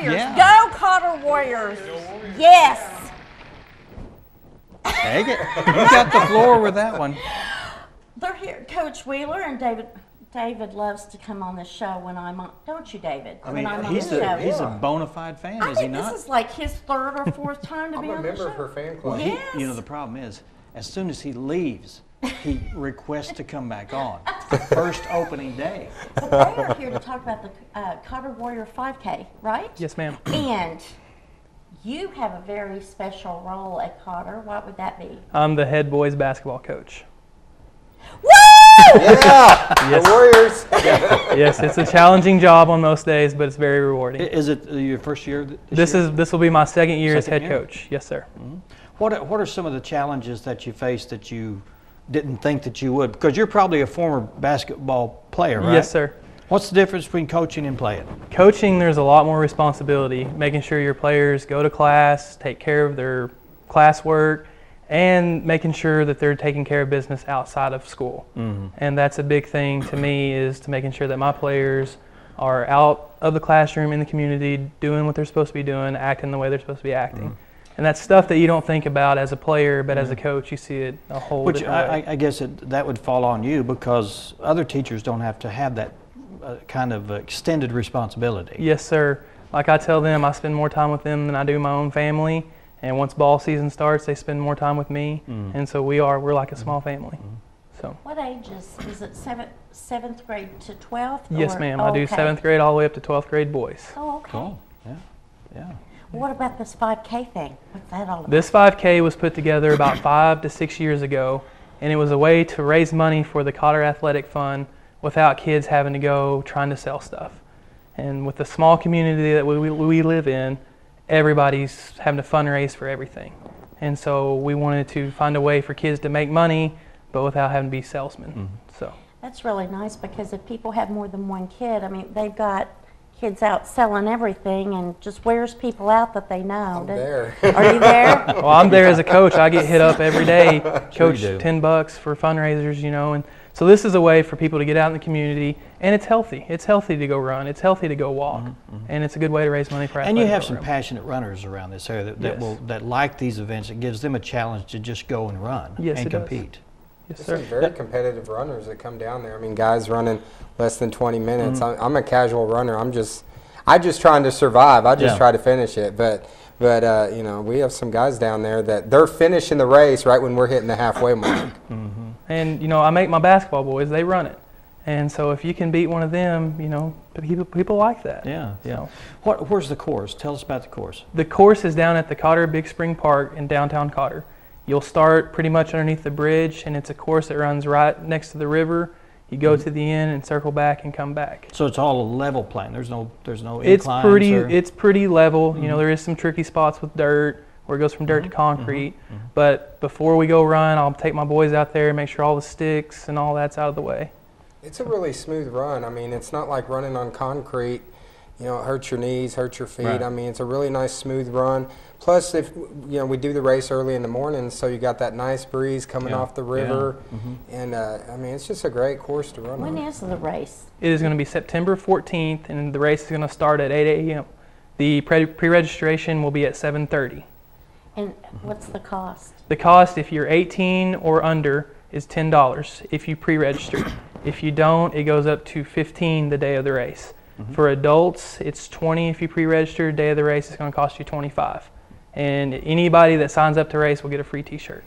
Warriors. Yeah. Go Cotter Warriors. Yes. Take it. You got the floor with that one. They're here. Coach Wheeler and David. David loves to come on the show when I'm on. Don't you, David? I mean, when I'm on he's the show. he's a bona fide fan, I is he think not? this is like his third or fourth time to be on the show. I'm a member of her fan club. Yes. You know, the problem is, as soon as he leaves, he requests to come back on. The first opening day. But they are here to talk about the Cotter Warrior 5K, right? Yes, ma'am. And you have a very special role at Cotter. What would that be? I'm the head boys basketball coach. Woo! Yeah, Yes. the Warriors. Yes, it's a challenging job on most days, but it's very rewarding. Is it your first year? This will be my second year as Second head year? coach. Yes, sir. What are some of the challenges that you faced that you didn't think that you would? Because you're probably a former basketball player, right? Yes, sir. What's the difference between coaching and playing? Coaching, there's a lot more responsibility, making sure your players go to class, take care of their classwork, and making sure that they're taking care of business outside of school. And that's a big thing to me, is to making sure that my players are out of the classroom in the community doing what they're supposed to be doing, acting the way they're supposed to be acting. And that's stuff that you don't think about as a player, but as a coach, you see it a whole Which different way. I guess that would fall on you, because other teachers don't have to have that kind of extended responsibility. Yes, sir. Like I tell them, I spend more time with them than I do my own family. And once ball season starts, they spend more time with me. And so we're like a small family. So. What age is it? Seventh grade to 12th? Yes, ma'am. I do 7th grade all the way up to 12th grade boys. Oh, okay. Cool. Yeah. What about this 5K thing? What's that all about? This 5K was put together about 5 to 6 years ago, and it was a way to raise money for the Cotter Athletic Fund without kids having to go trying to sell stuff. And with the small community that we live in, everybody's having to fundraise for everything. And so we wanted to find a way for kids to make money, but without having to be salesmen. So That's really nice, because if people have more than one kid, I mean, they've got kids out selling everything and just wears people out that they know. I'm there. Are you there? well, I'm there as a coach. I get hit up every day, Sure coach you do. $10 for fundraisers, and so this is a way for people to get out in the community, and it's healthy. It's healthy to go run. It's healthy to go walk, and it's a good way to raise money for athletic And you have some program. passionate runners around this area that Yes. that like these events. It gives them a challenge to just go and run Yes, and it does. compete. Yes, There's sir. some very competitive runners that come down there. I mean, guys running less than 20 minutes. I'm a casual runner. I'm just trying to survive. I just Yeah. try to finish it. But we have some guys down there that they're finishing the race right when we're hitting the halfway mark. And I make my basketball boys, they run it. And so if you can beat one of them, people like that. Yeah. So Where's the course? Tell us about the course. the course is down at the Cotter Big Spring Park in downtown Cotter. You'll start pretty much underneath the bridge, and it's a course that runs right next to the river. You go to the end and circle back and come back. So it's all a level plane. There's no It's inclines pretty or- it's pretty level. There is some tricky spots with dirt where it goes from dirt to concrete. But before we go run, I'll take my boys out there and make sure all the sticks and all that's out of the way. It's a really smooth run. I mean, it's not like running on concrete. It hurts your knees, hurts your feet. Right. I mean, it's a really nice, smooth run. Plus, if we do the race early in the morning, so you got that nice breeze coming Yeah. off the river, and I mean, it's just a great course to run When on. is the race? It is going to be September 14th, and the race is going to start at 8 a.m. The pre-registration will be at 7:30. And what's the cost? The cost, if you're 18 or under, is $10 if you pre-register. If you don't, it goes up to $15 the day of the race. For adults, it's $20 if you pre-register. Day of the race is going to cost you $25. And anybody that signs up to race will get a free T-shirt.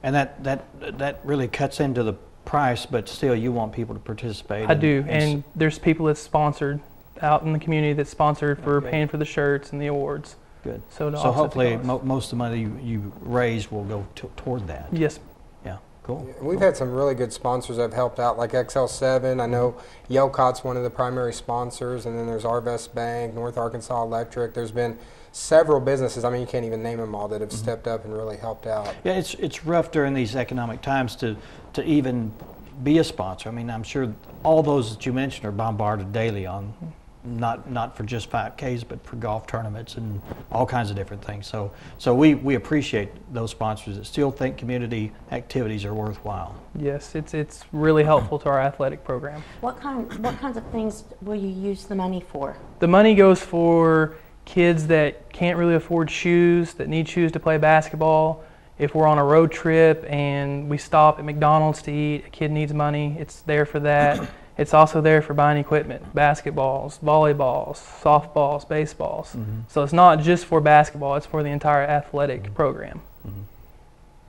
And that really cuts into the price, but still you want people to participate. I do, and there's people that's sponsored out in the community that's sponsored for paying for the shirts and the awards. Good. So to So offset the hopefully cost. most of the money you raise will go toward that. Yes. Yeah. Cool. We've had some really good sponsors that have helped out, like XL7. I know Yelcott's one of the primary sponsors, and then there's Arvest Bank, North Arkansas Electric. There's been several businesses, I mean, you can't even name them all, that have stepped up and really helped out. Yeah, it's rough during these economic times to even be a sponsor. I mean, I'm sure all those that you mentioned are bombarded daily on not for just 5Ks, but for golf tournaments and all kinds of different things. So we appreciate those sponsors that still think community activities are worthwhile. Yes, it's really helpful to our athletic program. What kinds of things will you use the money for? The money goes for kids that can't really afford shoes, that need shoes to play basketball. If we're on a road trip and we stop at McDonald's to eat, a kid needs money, it's there for that. It's also there for buying equipment, basketballs, volleyballs, softballs, baseballs. So it's not just for basketball, it's for the entire athletic program.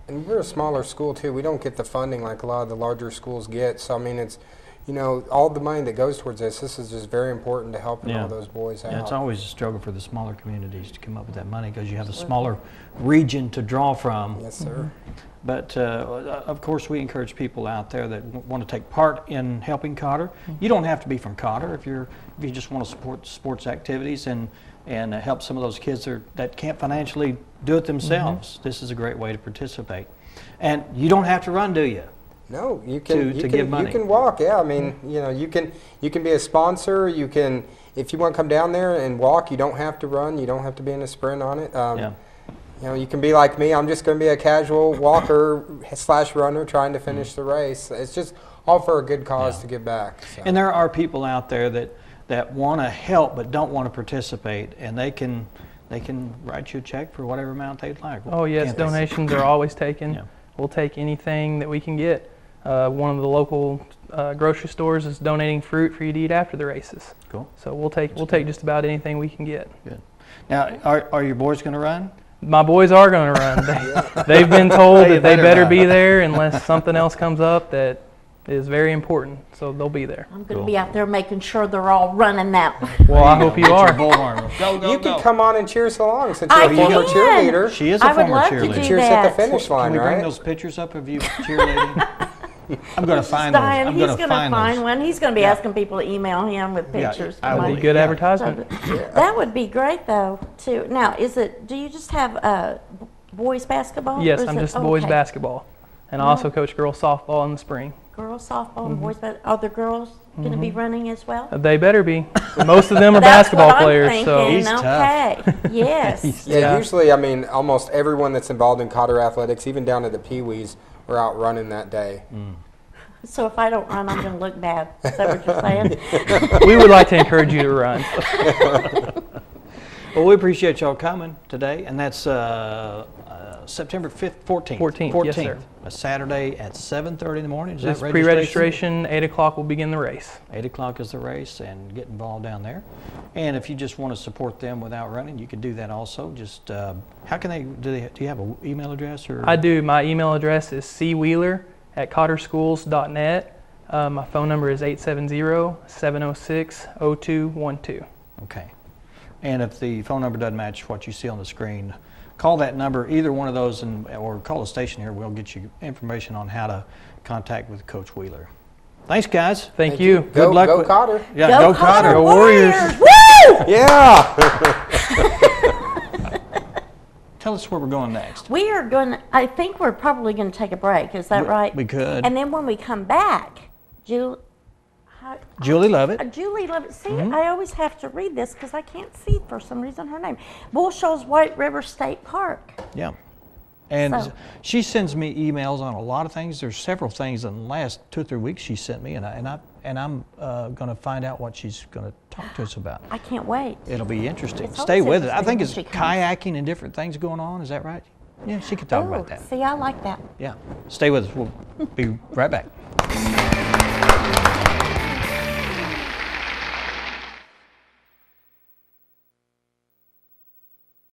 And we're a smaller school too. We don't get the funding like a lot of the larger schools get. So I mean, it's, you know, all the money that goes towards this is just very important to helping all those boys out. Yeah, it's always a struggle for the smaller communities to come up with that money because you have a smaller region to draw from. Yes, sir. But of course, we encourage people out there that want to take part in helping Cotter. You don't have to be from Cotter if you just want to support sports activities and help some of those kids that can't financially do it themselves. This is a great way to participate. And you don't have to run, do you? No, you can give money. You can walk. Yeah, I mean, you know, you can be a sponsor. You can, if you want to come down there and walk, you don't have to run. You don't have to be in a sprint on it. You know, you can be like me. I'm just going to be a casual walker / runner trying to finish the race. It's just all for a good cause to give back. So. And there are people out there that want to help but don't want to participate, and they can write you a check for whatever amount they'd like. Oh yes, donations are always taken. Yeah. We'll take anything that we can get. One of the local grocery stores is donating fruit for you to eat after the races. Cool. So we'll take just about anything we can get. Good. Now, are your boys going to run? My boys are going to run. They've been told that they better be there unless something else comes up that is very important. So they'll be there. I'm going to be out there making sure they're all running that. Well, I hope you are. You can come on and cheer us along since you're a former cheerleader. She is a former cheerleader. You can cheer us at the finish line, Can we bring right? those pictures up of you cheerleading? I'm going to find those. Diane, I'm going he's to going to find those. one. He's going to be asking people to email him with pictures. I That'd will. be good Yeah. advertisement. That would be great, though, too. Now, do you just have boys basketball? Yes, Or is I'm it- just boys okay. basketball. And I also coach girls softball in the spring. Girls softball and boys basketball. Are the girls going to be running as well? They better be. Most of them are That's basketball what I'm players. So thinking. He's tough. Okay. Yes. Yeah, usually, I mean, almost everyone that's involved in Cotter athletics, even down to the Pee-wees, are out running that day. So if I don't run, I'm going to look bad. Is that what you're saying? we would like to encourage you to run. Well, we appreciate y'all coming today, and that's September 14th. 14th, yes, sir. A Saturday at 7:30 in the morning. Is This that pre-registration, 8 o'clock will begin the race. 8 o'clock is the race, and get involved down there. And if you just want to support them without running, you can do that also. Just how can do you have an email address? Or? I do. My email address is cwheeler@cotterschools.net. My phone number is 870-706-0212. Okay. And if the phone number doesn't match what you see on the screen, call that number, either one of those, or call the station here. We'll get you information on how to contact with Coach Wheeler. Thanks, guys. Thank you. Good luck Go with- Cotter. Yeah, go Cotter. Go Warriors. Woo! Yeah. Tell us where we're going next. We are going to, I think we're probably going to take a break. Is that right? We could. And then when we come back, Julie Lovett. Julie Lovett. See, I always have to read this because I can't see for some reason her name. Bull Shoals White River State Park. Yeah. And So- she sends me emails on a lot of things. There's several things in the last 2 or 3 weeks she sent me, and I'm going to find out what she's going to talk to us about. I can't wait. It'll be interesting. It's Stay always with it. I think it's interesting when she kayaking and different things going on. Is that right? Yeah, she could talk about that. See, I like that. Yeah. Stay with us. We'll be right back.